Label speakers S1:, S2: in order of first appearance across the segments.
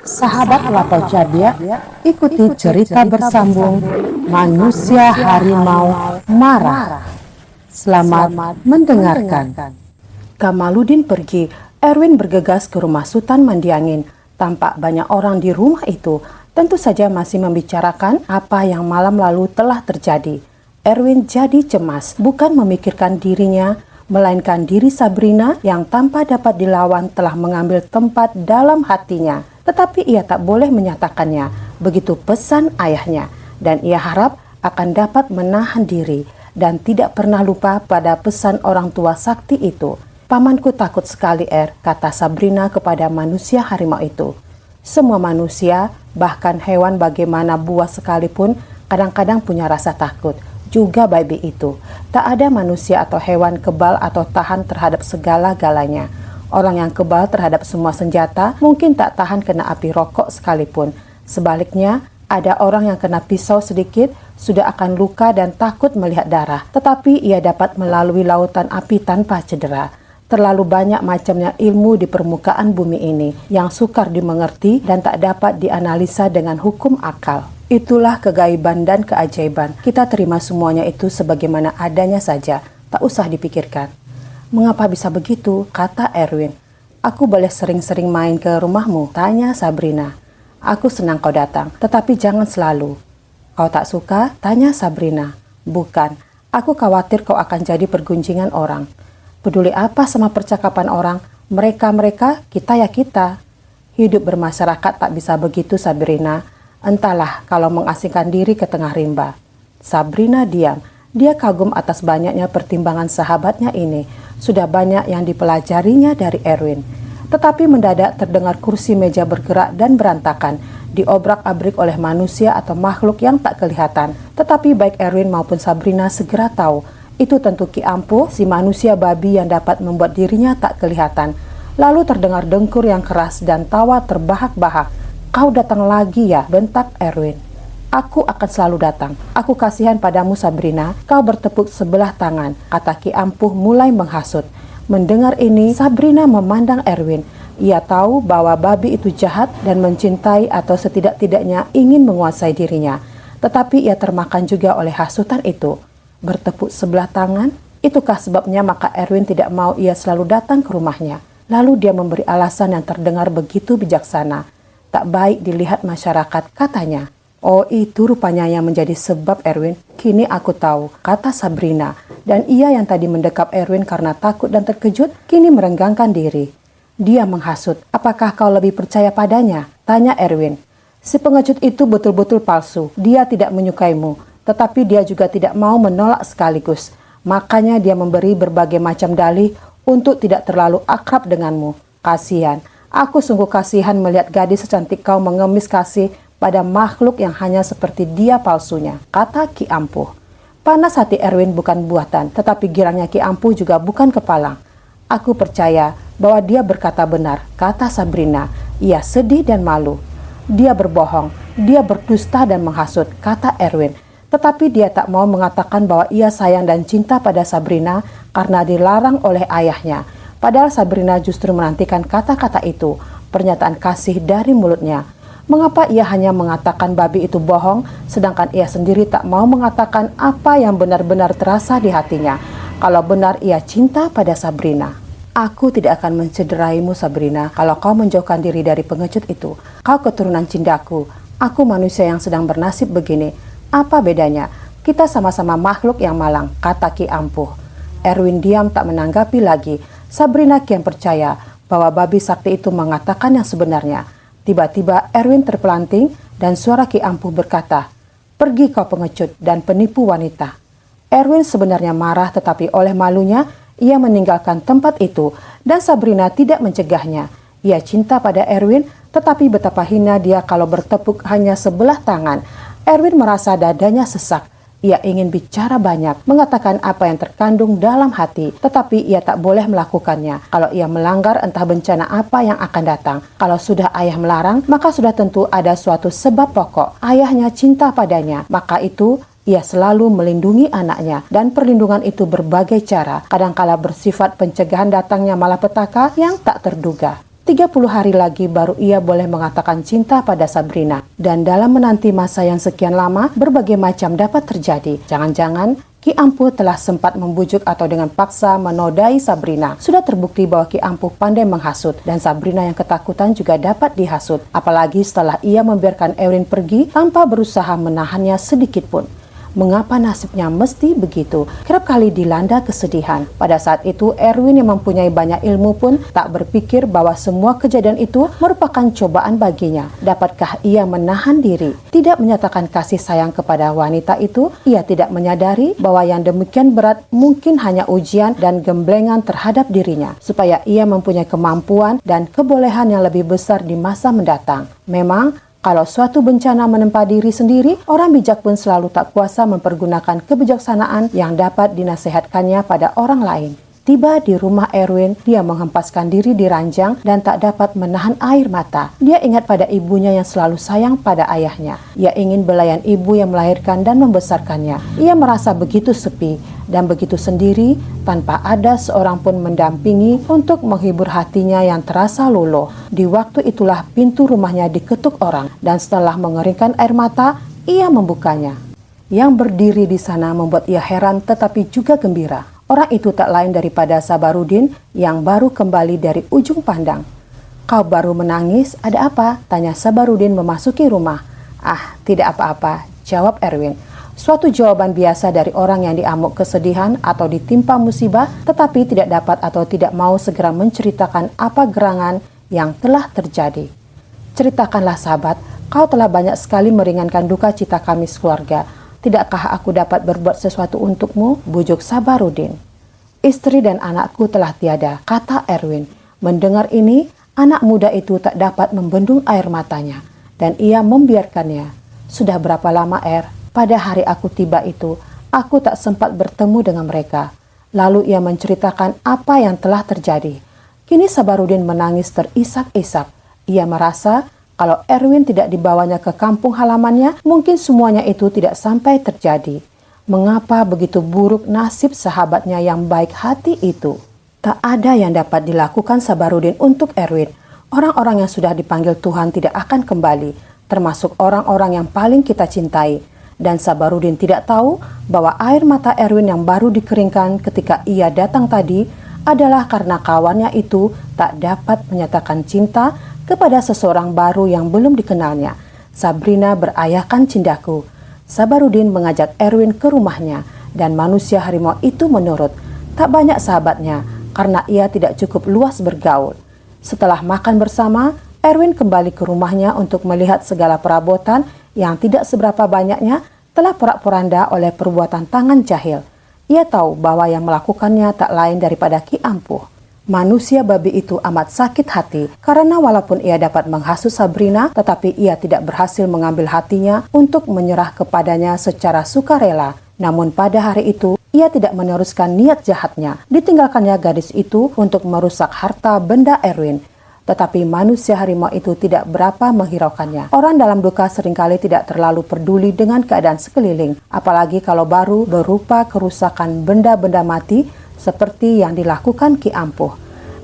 S1: Sahabat Lato Cadia, ikuti cerita bersambung Manusia Harimau Marah. Selamat mendengarkan. Kamaludin pergi, Erwin bergegas ke rumah Sultan Mandiangin. Tampak banyak orang di rumah itu, tentu saja masih membicarakan apa yang malam lalu telah terjadi. Erwin jadi cemas, bukan memikirkan dirinya, melainkan diri Sabrina yang tanpa dapat dilawan telah mengambil tempat dalam hatinya. Tetapi ia tak boleh menyatakannya, begitu pesan ayahnya. Dan ia harap akan dapat menahan diri dan tidak pernah lupa pada pesan orang tua sakti itu. "Pamanku takut sekali, kata Sabrina kepada manusia harimau itu. "Semua manusia, bahkan hewan bagaimana buah sekalipun, kadang-kadang punya rasa takut. Juga babi itu. Tak ada manusia atau hewan kebal atau tahan terhadap segala-galanya. Orang yang kebal terhadap semua senjata mungkin tak tahan kena api rokok sekalipun. Sebaliknya, ada orang yang kena pisau sedikit sudah akan luka dan takut melihat darah. Tetapi ia dapat melalui lautan api tanpa cedera. Terlalu banyak macamnya ilmu di permukaan bumi ini yang sukar dimengerti dan tak dapat dianalisa dengan hukum akal. Itulah kegaiban dan keajaiban. Kita terima semuanya itu sebagaimana adanya saja, tak usah dipikirkan." "Mengapa bisa begitu?" kata Erwin. "Aku boleh sering-sering main ke rumahmu?" tanya Sabrina. "Aku senang kau datang, tetapi jangan selalu." "Kau tak suka?" tanya Sabrina. "Bukan, aku khawatir kau akan jadi pergunjingan orang." "Peduli apa sama percakapan orang? Mereka-mereka, kita ya kita." "Hidup bermasyarakat tak bisa begitu, Sabrina. Entahlah kalau mengasingkan diri ke tengah rimba." Sabrina diam. Dia kagum atas banyaknya pertimbangan sahabatnya ini. Sudah banyak yang dipelajarinya dari Erwin. Tetapi mendadak terdengar kursi meja bergerak dan berantakan, diobrak-abrik oleh manusia atau makhluk yang tak kelihatan. Tetapi baik Erwin maupun Sabrina segera tahu, itu tentu Ki Ampuh, si manusia babi yang dapat membuat dirinya tak kelihatan. Lalu terdengar dengkur yang keras dan tawa terbahak-bahak. "Kau datang lagi ya?" bentak Erwin. "Aku akan selalu datang. Aku kasihan padamu, Sabrina. Kau bertepuk sebelah tangan," kata Ki Ampuh mulai menghasut. Mendengar ini, Sabrina memandang Erwin. Ia tahu bahwa babi itu jahat dan mencintai atau setidak-tidaknya ingin menguasai dirinya. Tetapi ia termakan juga oleh hasutan itu. Bertepuk sebelah tangan? Itukah sebabnya maka Erwin tidak mau ia selalu datang ke rumahnya? Lalu dia memberi alasan yang terdengar begitu bijaksana. "Tak baik dilihat masyarakat," katanya. "Oh, itu rupanya yang menjadi sebab, Erwin. Kini aku tahu," kata Sabrina. Dan ia yang tadi mendekap Erwin karena takut dan terkejut, kini merenggangkan diri. Dia menghasut. "Apakah kau lebih percaya padanya?" tanya Erwin. "Si pengecut itu betul-betul palsu. Dia tidak menyukaimu, tetapi dia juga tidak mau menolak sekaligus. Makanya dia memberi berbagai macam dalih untuk tidak terlalu akrab denganmu. Kasihan. Aku sungguh kasihan melihat gadis secantik kau mengemis kasih pada makhluk yang hanya seperti dia palsunya," kata Ki Ampuh. Panas hati Erwin bukan buatan, tetapi girangnya Ki Ampuh juga bukan kepalang. "Aku percaya bahwa dia berkata benar," kata Sabrina. Ia sedih dan malu. "Dia berbohong, dia berdusta dan menghasut," kata Erwin. Tetapi dia tak mau mengatakan bahwa ia sayang dan cinta pada Sabrina karena dilarang oleh ayahnya. Padahal Sabrina justru menantikan kata-kata itu, pernyataan kasih dari mulutnya. Mengapa ia hanya mengatakan babi itu bohong, sedangkan ia sendiri tak mau mengatakan apa yang benar-benar terasa di hatinya, kalau benar ia cinta pada Sabrina? "Aku tidak akan mencederaimu, Sabrina, kalau kau menjauhkan diri dari pengecut itu. Kau keturunan cindaku, aku manusia yang sedang bernasib begini. Apa bedanya? Kita sama-sama makhluk yang malang," kata Ki Ampuh. Erwin diam tak menanggapi lagi. Sabrina kian percaya bahwa babi sakti itu mengatakan yang sebenarnya. Tiba-tiba Erwin terpelanting dan suara Ki Ampuh berkata, "Pergi kau pengecut dan penipu wanita." Erwin sebenarnya marah, tetapi oleh malunya ia meninggalkan tempat itu dan Sabrina tidak mencegahnya. Ia cinta pada Erwin, tetapi betapa hina dia kalau bertepuk hanya sebelah tangan. Erwin merasa dadanya sesak. Ia ingin bicara banyak, mengatakan apa yang terkandung dalam hati, tetapi ia tak boleh melakukannya. Kalau ia melanggar, entah bencana apa yang akan datang. Kalau sudah ayah melarang, maka sudah tentu ada suatu sebab pokok. Ayahnya cinta padanya, maka itu ia selalu melindungi anaknya, dan perlindungan itu berbagai cara, kadangkala bersifat pencegahan datangnya malapetaka yang tak terduga. 30 hari lagi baru ia boleh mengatakan cinta pada Sabrina. Dan dalam menanti masa yang sekian lama, berbagai macam dapat terjadi. Jangan-jangan Ki Ampuh telah sempat membujuk atau dengan paksa menodai Sabrina. Sudah terbukti bahwa Ki Ampuh pandai menghasut dan Sabrina yang ketakutan juga dapat dihasut. Apalagi setelah ia membiarkan Erwin pergi tanpa berusaha menahannya sedikit pun. Mengapa nasibnya mesti begitu? Kerap kali dilanda kesedihan. Pada saat itu, Erwin yang mempunyai banyak ilmu pun tak berpikir bahwa semua kejadian itu merupakan cobaan baginya. Dapatkah ia menahan diri, tidak menyatakan kasih sayang kepada wanita itu? Ia tidak menyadari bahwa yang demikian berat mungkin hanya ujian dan gemblengan terhadap dirinya, supaya ia mempunyai kemampuan dan kebolehan yang lebih besar di masa mendatang. Memang, kalau suatu bencana menempa diri sendiri, orang bijak pun selalu tak kuasa mempergunakan kebijaksanaan yang dapat dinasihatkannya pada orang lain. Tiba di rumah Erwin, dia menghempaskan diri di ranjang dan tak dapat menahan air mata. Dia ingat pada ibunya yang selalu sayang pada ayahnya. Ia ingin belayan ibu yang melahirkan dan membesarkannya. Ia merasa begitu sepi dan begitu sendiri tanpa ada seorang pun mendampingi untuk menghibur hatinya yang terasa luluh. Di waktu itulah pintu rumahnya diketuk orang dan setelah mengeringkan air mata, ia membukanya. Yang berdiri di sana membuat ia heran tetapi juga gembira. Orang itu tak lain daripada Sabarudin yang baru kembali dari ujung pandang. "Kau baru menangis, ada apa?" tanya Sabarudin memasuki rumah. "Ah, tidak apa-apa," jawab Erwin. Suatu jawaban biasa dari orang yang diamuk kesedihan atau ditimpa musibah tetapi tidak dapat atau tidak mau segera menceritakan apa gerangan yang telah terjadi. "Ceritakanlah sahabat, kau telah banyak sekali meringankan duka cita kami sekeluarga. Tidakkah aku dapat berbuat sesuatu untukmu?" bujuk Sabarudin. "Istri dan anakku telah tiada," kata Erwin. Mendengar ini, anak muda itu tak dapat membendung air matanya dan ia membiarkannya. "Sudah berapa lama, Pada hari aku tiba itu, aku tak sempat bertemu dengan mereka." Lalu ia menceritakan apa yang telah terjadi. Kini Sabarudin menangis terisak-isak. Ia merasa kalau Erwin tidak dibawanya ke kampung halamannya, mungkin semuanya itu tidak sampai terjadi. Mengapa begitu buruk nasib sahabatnya yang baik hati itu? Tak ada yang dapat dilakukan Sabarudin untuk Erwin. Orang-orang yang sudah dipanggil Tuhan tidak akan kembali, termasuk orang-orang yang paling kita cintai. Dan Sabarudin tidak tahu bahwa air mata Erwin yang baru dikeringkan ketika ia datang tadi adalah karena kawannya itu tak dapat menyatakan cinta kepada seseorang baru yang belum dikenalnya. Sabrina berayahkan cindaku. Sabarudin mengajak Erwin ke rumahnya dan manusia harimau itu menurut. Tak banyak sahabatnya karena ia tidak cukup luas bergaul. Setelah makan bersama, Erwin kembali ke rumahnya untuk melihat segala perabotan yang tidak seberapa banyaknya telah porak-poranda oleh perbuatan tangan jahil. Ia tahu bahwa yang melakukannya tak lain daripada Ki Ampuh. Manusia babi itu amat sakit hati karena walaupun ia dapat menghasut Sabrina, tetapi ia tidak berhasil mengambil hatinya untuk menyerah kepadanya secara sukarela. Namun pada hari itu, ia tidak meneruskan niat jahatnya. Ditinggalkannya gadis itu untuk merusak harta benda Erwin. Tetapi manusia harimau itu tidak berapa menghiraukannya. Orang dalam duka seringkali tidak terlalu peduli dengan keadaan sekeliling, apalagi kalau baru berupa kerusakan benda-benda mati seperti yang dilakukan Ki Ampuh.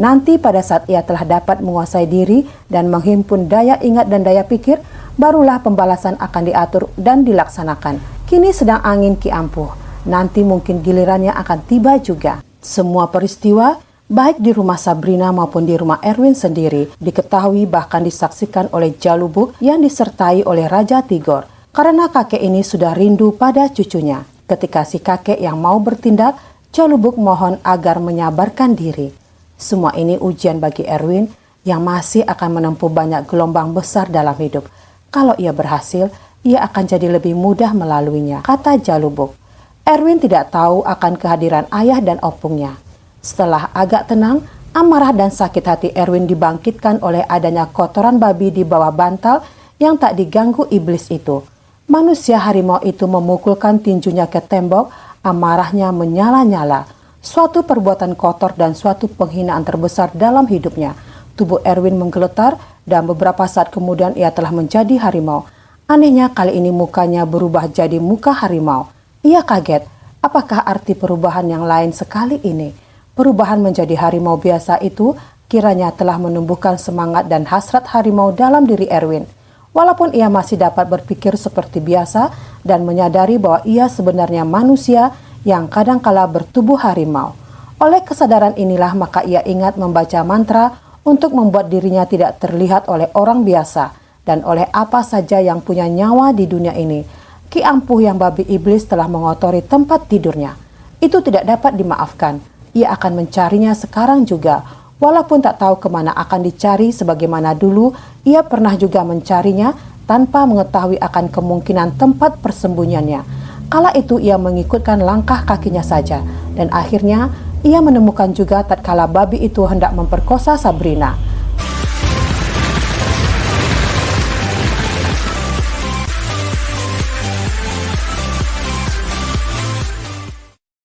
S1: Nanti pada saat ia telah dapat menguasai diri dan menghimpun daya ingat dan daya pikir, barulah pembalasan akan diatur dan dilaksanakan. Kini sedang angin Ki Ampuh, nanti mungkin gilirannya akan tiba juga. Semua peristiwa, baik di rumah Sabrina maupun di rumah Erwin sendiri, diketahui bahkan disaksikan oleh Jalubuk yang disertai oleh Raja Tigor. Karena kakek ini sudah rindu pada cucunya. Ketika si kakek yang mau bertindak, Jalubuk mohon agar menyabarkan diri. Semua ini ujian bagi Erwin yang masih akan menempuh banyak gelombang besar dalam hidup. Kalau ia berhasil, ia akan jadi lebih mudah melaluinya, kata Jalubuk. Erwin tidak tahu akan kehadiran ayah dan opungnya. Setelah agak tenang, amarah dan sakit hati Erwin dibangkitkan oleh adanya kotoran babi di bawah bantal yang tak diganggu iblis itu. Manusia harimau itu memukulkan tinjunya ke tembok. Amarahnya menyala-nyala, suatu perbuatan kotor dan suatu penghinaan terbesar dalam hidupnya. Tubuh Erwin menggeletar dan beberapa saat kemudian ia telah menjadi harimau. Anehnya kali ini mukanya berubah jadi muka harimau. Ia kaget, apakah arti perubahan yang lain sekali ini? Perubahan menjadi harimau biasa itu kiranya telah menumbuhkan semangat dan hasrat harimau dalam diri Erwin. Walaupun ia masih dapat berpikir seperti biasa dan menyadari bahwa ia sebenarnya manusia yang kadangkala bertubuh harimau. Oleh kesadaran inilah maka ia ingat membaca mantra untuk membuat dirinya tidak terlihat oleh orang biasa dan oleh apa saja yang punya nyawa di dunia ini. Ki Ampuh yang babi iblis telah mengotori tempat tidurnya. Itu tidak dapat dimaafkan. Ia akan mencarinya sekarang juga. Walaupun tak tahu kemana akan dicari sebagaimana dulu, ia pernah juga mencarinya tanpa mengetahui akan kemungkinan tempat persembunyiannya. Kala itu ia mengikutkan langkah kakinya saja, dan akhirnya ia menemukan juga tatkala babi itu hendak memperkosa Sabrina.